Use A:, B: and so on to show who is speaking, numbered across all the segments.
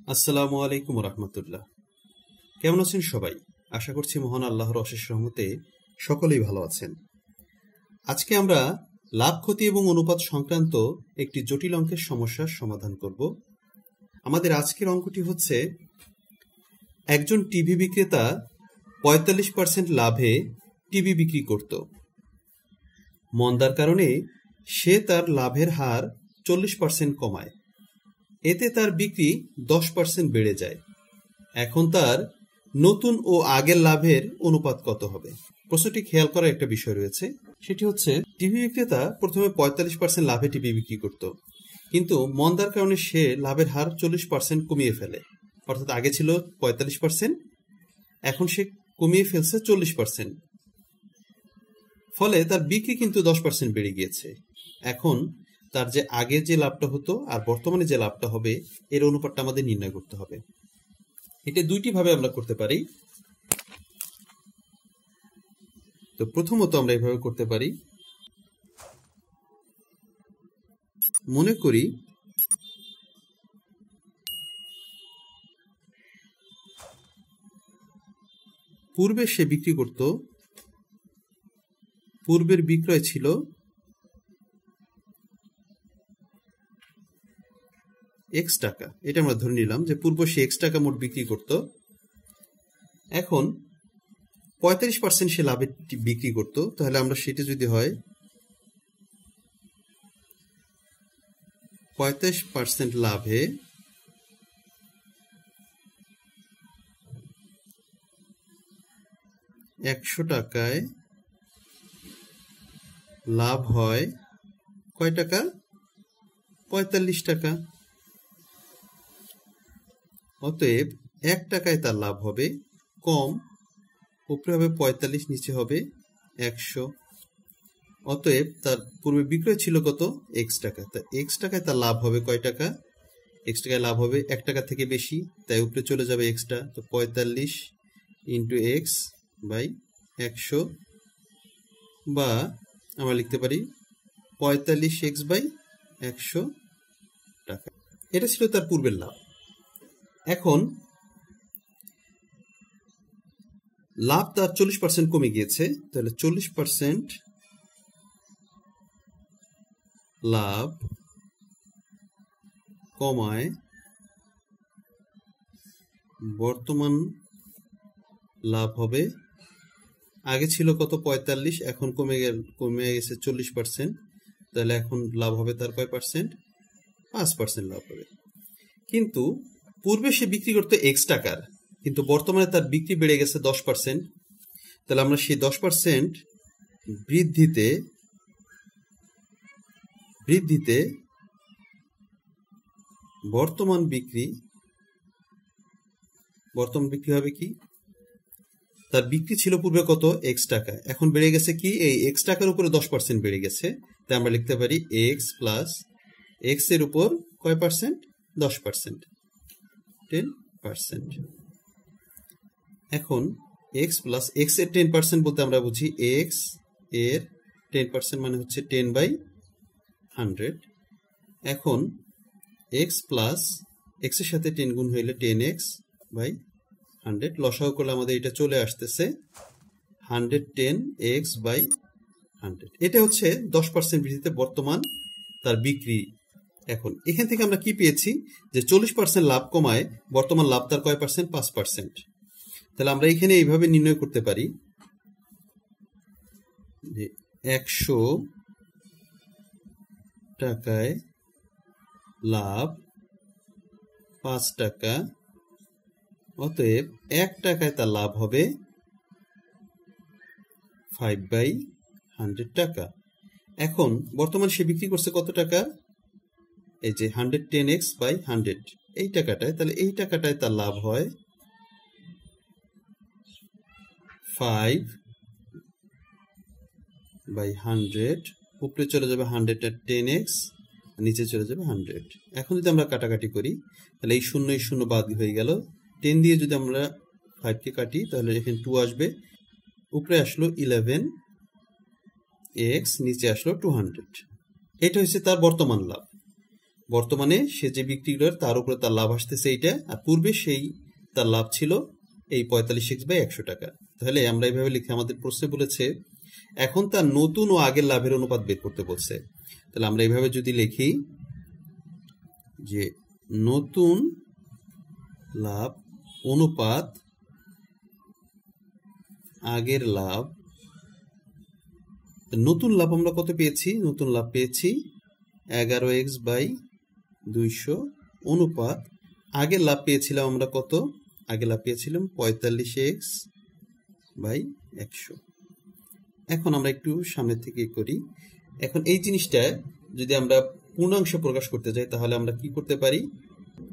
A: আসসালামু আলাইকুম রহমতুল্লাহ। কেমন আছেন সবাই? আশা করছি মহান আল্লাহর অশেষ রহমতে সকলেই ভালো আছেন। আজকে আমরা লাভ ক্ষতি এবং অনুপাত সংক্রান্ত একটি জটিল অঙ্কের সমস্যার সমাধান করব। আমাদের আজকের অঙ্কটি হচ্ছে, একজন টিভি বিক্রেতা ৪৫% লাভে টিভি বিক্রি করত। মন্দার কারণে সে তার লাভের হার ৪০% কমায়। এতে তার বিক্রি ১০% বেড়ে যায়। এখন তার নতুন ও আগের লাভের অনুপাত কত হবে? প্রশ্নটি খেয়াল করার একটা বিষয় রয়েছে, সেটি হচ্ছে টিভি বিক্রেতা প্রথমে ৪৫% লাভে টিভি বিক্রি করত, কিন্তু মন্দার কারণে সে লাভের হার ৪০% কমিয়ে ফেলে। অর্থাৎ আগে ছিল ৪৫%, এখন সে কমিয়ে ফেলছে ৪০%। ফলে তার বিক্রি কিন্তু ১০% বেড়ে গিয়েছে। এখন তার যে আগে যে লাভটা হতো আর বর্তমানে যে লাভটা হবে, এর অনুপাতটা আমাদের নির্ণয় করতে হবে। এটা দুইটি ভাবে আমরা করতে পারি। তো প্রথমত আমরা এভাবে করতে পারি। মনে করি পূর্বে সে বিক্রি করত, পূর্বের বিক্রয় ছিল এক্স টাকা। এটা আমরা ধরে নিলাম যে পূর্ব সে এক্স টাকা মোট বিক্রি করত। এখন ৩৫% সে লাভে বিক্রি করত, তাহলে আমরা সেটা যদি হয় ৩৫% লাভে ৳১০০ লাভ হয় কয় টাকা? ৪৫ টাকা। অতএব ১ টাকায় তার লাভ হবে কম, উপরে হবে ৪৫, নিচে হবে ১০০। অতএব তার পূর্বে বিক্রয় ছিল কত? এক্স টাকা। তা এক্স টাকায় তার লাভ হবে কয় টাকা? এক্স টাকায় লাভ হবে ১ টাকা থেকে বেশি, তাই উপরে চলে যাবে এক্সটা। তো ৪৫ ইন্টু এক্স বাই ১০০, বা আমরা লিখতে পারি ৪৫x বাই ১০০ টাকা। এটা ছিল তার পূর্বের লাভ। এখন লাভ তার ৪০% কমে গিয়েছে, তাহলে ৪০% লাভ কমায় বর্তমান লাভ হবে, আগে ছিল কত? ৪৫, এখন কমে গেছে ৪০%, তাহলে এখন লাভ হবে তার কয় পার্সেন্ট? ৫% লাভ হবে। কিন্তু পূর্বে সে বিক্রি করতো এক্স টাকার, কিন্তু বর্তমানে তার বিক্রি বেড়ে গেছে ১০%। তাহলে আমরা সেই 10% বৃদ্ধিতে বর্তমান বিক্রি হবে কি? তার বিক্রি ছিল পূর্বে কত? এক্স টাকা, এখন বেড়ে গেছে কি? এই এক্স টাকার উপরে 10% বেড়ে গেছে, তাই আমরা লিখতে পারি এক্স প্লাস এক্স এর উপর কয় পার্সেন্ট? 10%, 10%। এখন এক্স প্লাস এক্স এর 10% বলতে আমরা বুঝি এক্স এর 10% মানে হচ্ছে 10/100। এখন এক্স প্লাস এক্স এর সাথে 10 গুণ হইলে 10x/100, লসাগু করলে আমাদের এটা চলে আসতেছে 110x/100। এটা হচ্ছে 10% বৃদ্ধিতে বর্তমান তার বিক্রি। এখন এখান থেকে আমরা কি পেয়েছি? যে 40% লাভ কমায় বর্তমান লাভ তার কয় পার্সেন্ট? 5%। তাহলে আমরা এখানে এইভাবে নির্ণয় করতে পারি যে ১০০ টাকায় লাভ ৫ টাকা, অতএব ১ টাকায় তার লাভ হবে 5/100 টাকা। এখন বর্তমান সে বিক্রি করছে কত টাকা? এই যে 110x/100 এই টাকাটায়, তাহলে এই টাকাটায় তার লাভ হয় 5/100, উপরে চলে যাবে 110x, নিচে চলে যাবে 100। এখন যদি আমরা কাটাকাটি করি, তাহলে এই শূন্য বাদ হয়ে গেল। 10 দিয়ে যদি আমরা 5 কে কাটি, তাহলে এখানে 2 আসবে, উপরে আসলো 11x, নিচে আসলো 200। এটা হচ্ছে তার বর্তমান লাভ। বর্তমানে সে যে বিক্রি করে তার উপরে তার লাভ আসতেছে এইটা, আর পূর্বে সেই তার লাভ ছিল এই 45x/100 টাকা। তাহলে আমরা এইভাবে লিখে, আমাদের প্রশ্নে বলেছে এখন তার নতুন ও আগের লাভের অনুপাত বের করতে বলছে। তাহলে আমরা এইভাবে যদি লিখি যে নতুন লাভ অনুপাত আগের লাভ, নতুন লাভ আমরা কত পেয়েছি? নতুন লাভ পেয়েছি 11x/200 অনুপাত আগের লাভ পেয়েছিলাম আমরা কত? আগের লাভ পেয়েছিলাম 45x/100। এখন আমরা একটু সামনে থেকে করি। এখন এই জিনিসটা যদি আমরা পূর্ণাংশ প্রকাশ করতে যাই তাহলে আমরা কি করতে পারি?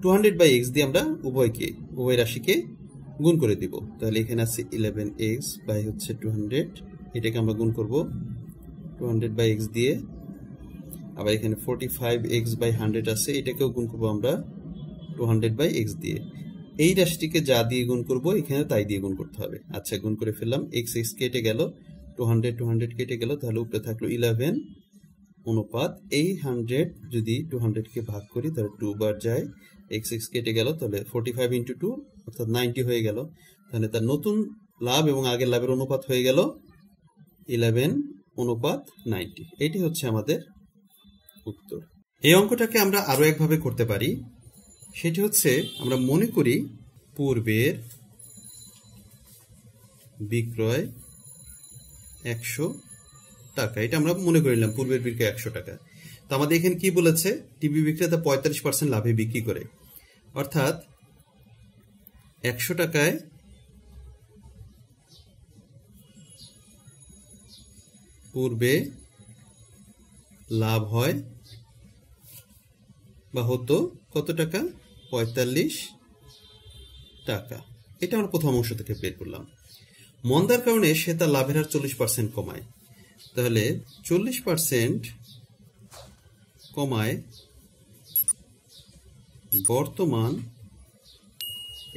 A: 200/x দিয়ে আমরা উভয় রাশিকে গুণ করে দিব। তাহলে এখানে আছে 11x/200, এটাকে আমরা গুণ করব 200/x দিয়ে। আবার এখানে 45x/100 আছে, এটাকেও গুণ করব আমরা 200/x দিয়ে। এই রাশিটিকে যা দিয়ে গুণ করব এখানে তাই দিয়ে গুণ করতে হবে। আচ্ছা, গুণ করে ফেললাম, x কেটে গেল, 200 কেটে গেল, তাহলে উপরে থাকলো 11 অনুপাত এই 100 যদি 200-কে ভাগ করি তাহলে 2 বার যায়, x কেটে গেল, তাহলে 45 × 2 অর্থাৎ 90 হয়ে গেল। তাহলে তার নতুন লাভ এবং আগের লাভের অনুপাত হয়ে গেল 11:90। এটি হচ্ছে আমাদের উত্তর। এই অঙ্কটাকে আমরা আরো একভাবে করতে পারি, সেটি হচ্ছে আমরা মনে করি পূর্বের বিক্রয় 100 টাকা, এটা আমরা মনে করে নিলাম পূর্বের বিক্রয় 100 টাকা। তো আমাদের এখানে কি বলেছে? টিভি বিক্রেতা 45% লাভে বিক্রি করে, অর্থাৎ 100 টাকায় পূর্বে লাভ হয় বা হতো কত টাকা? 45 টাকা। এটা আমরা প্রথম অংশ থেকে বের করলাম। মন্দার কারণে সে তার লাভের হার 40% কমায়। তাহলে 40% কমায় বর্তমান,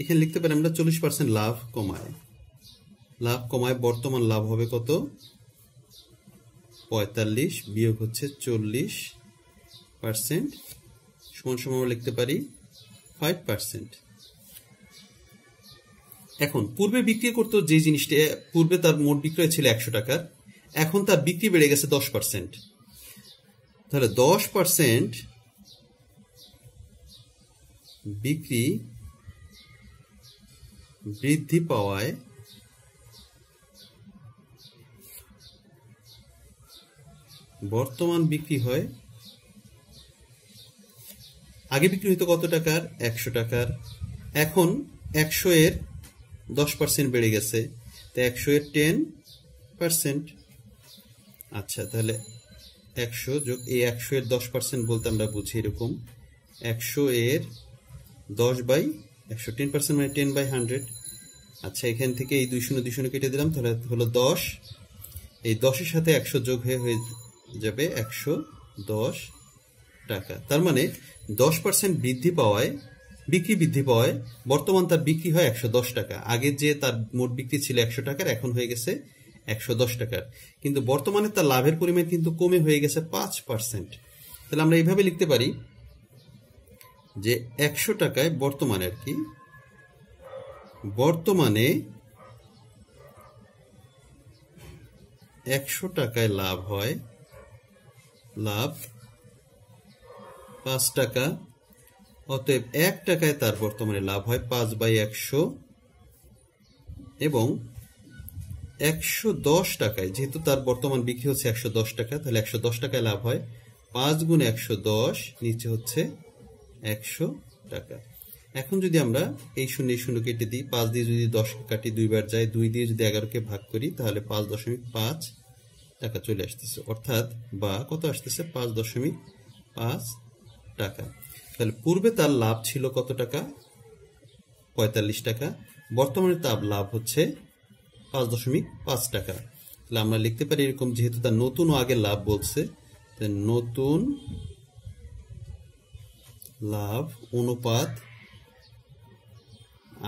A: এখানে লিখতে পারি আমরা 40% লাভ কমায় বর্তমান লাভ হবে কত? 45 বিয়োগ হচ্ছে 40% সমান সমান আমরা লিখতে পারি 5%। এখন পূর্বে বিক্রি করতো যে জিনিসটা, পূর্বে তার মোট বিক্রয় ছিল 100 টাকার, এখন তার বিক্রি বেড়ে গেছে 10%। তাহলে 10% বিক্রি বৃদ্ধি পাওয়ায় বর্তমান বিক্রি হয়, আগে বিক্রি হতো কত টাকার? 100 টাকার, এখন 100 এর 10% বেড়ে গেছে, তো 100 এর 10%। আচ্ছা, তাহলে 100 যোগ এই 100 এর 10% বলতে আমরা বুঝি এরকম, 100 এর 10/100, 10% মানে 10/100। আচ্ছা, এখান থেকে এই 2 কেটে দিলাম, তাহলে হলো 10, এই 10-এর সাথে 100 যোগ হয়ে যাবে 110 টাকা। তার মানে 10% বিক্রি বৃদ্ধি পাওয়ায় বর্তমান তার বিক্রি হয় 110 টাকা। আগে যে তার মোট বিক্রি ছিল 100 টাকার, এখন হয়ে গেছে 110 টাকার, কিন্তু বর্তমানে তার লাভের পরিমাণ কিন্তু কমে হয়ে গেছে 5%। তাহলে আমরা এইভাবে লিখতে পারি যে 100 টাকায় বর্তমানে বর্তমানে 100 টাকায় লাভ হয়, লাভ 5 টাকা, অতএব 1 টাকায় তার বর্তমানে লাভ হয় 5/100, এবং 110 টাকায়, যেহেতু তার বর্তমান বিক্রি হচ্ছে 110 টাকা, তাহলে 110 টাকায় লাভ হয় 5 × 110, নিচে হচ্ছে 100 টাকা। এখন যদি আমরা এই 0 কেটে দিই, 5 দিয়ে যদি 10 কাটি 2 বার যায়, 2 দিয়ে যদি 11-কে ভাগ করি তাহলে 5.5 টাকা চলে আসতেছে, অর্থাৎ বা কত আসতেছে? 5.5 টাকা। তাহলে পূর্বে তার লাভ ছিল কত টাকা? 45 টাকা, বর্তমানে তার লাভ হচ্ছে 5.5 টাকা। তাহলে আমরা লিখতে পারি এরকম, যেহেতু তার নতুন ও আগের লাভ বলছে, নতুন লাভ অনুপাত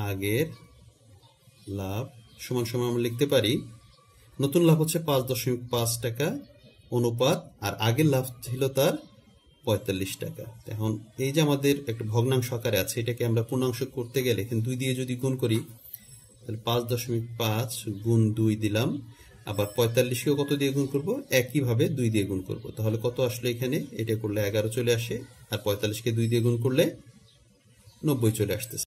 A: আগের লাভ সমান সমান আমরা লিখতে পারি নতুন লাভ হচ্ছে 5.5 টাকা অনুপাত, আর আগের লাভ ছিল তার 45 টাকা। এখন এই যে আমাদের একটা ভগ্নাংশ আকারে আছে, এটাকে আমরা পূর্ণাংশ করতে গেলে এখানে 2 দিয়ে যদি গুণ করি তাহলে 5.5 গুণ 2 দিলাম, আবার 45কেও কত দিয়ে গুণ করব, একইভাবে 2 দিয়ে গুণ করব। তাহলে কত আসলে এখানে, এটা করলে 11 চলে আসে, আর 45কে 2 দিয়ে গুণ করলে 90 চলে আসতেছে।